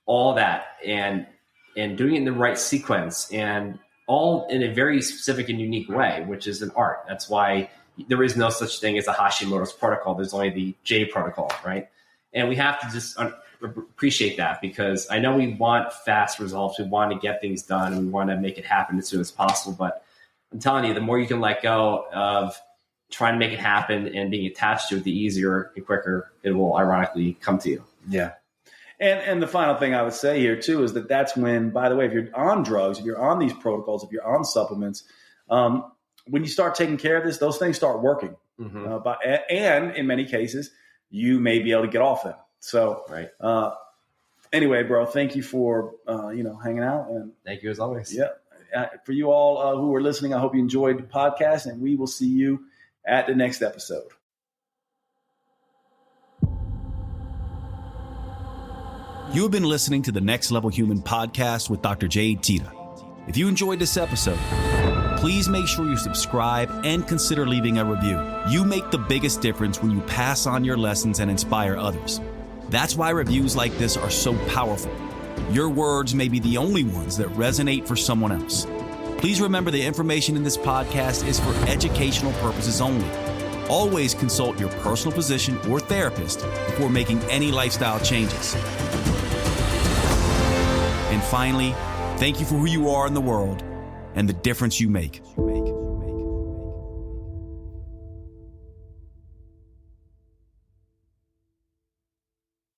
all that and doing it in the right sequence and all in a very specific and unique way, which is an art. That's why there is no such thing as a Hashimoto's protocol. There's only the Jade protocol, right? And we have to just appreciate that because I know we want fast results. We want to get things done and we want to make it happen as soon as possible. But I'm telling you, the more you can let go of trying to make it happen and being attached to it, the easier and quicker it will ironically come to you. Yeah. And the final thing I would say here too is that's when, by the way, if you're on drugs, if you're on these protocols, if you're on supplements, when you start taking care of this, those things start working. Mm-hmm. And in many cases, you may be able to get off them. So right. Anyway, bro, thank you for hanging out. And thank you as always. Yeah. For you all who are listening, I hope you enjoyed the podcast, and we will see you at the next episode. You have been listening to the Next Level Human podcast with Dr. Jade Teta. If you enjoyed this episode, please make sure you subscribe and consider leaving a review. You make the biggest difference when you pass on your lessons and inspire others. That's why reviews like this are so powerful. Your words may be the only ones that resonate for someone else. Please remember the information in this podcast is for educational purposes only. Always consult your personal physician or therapist before making any lifestyle changes. And finally, thank you for who you are in the world and the difference you make.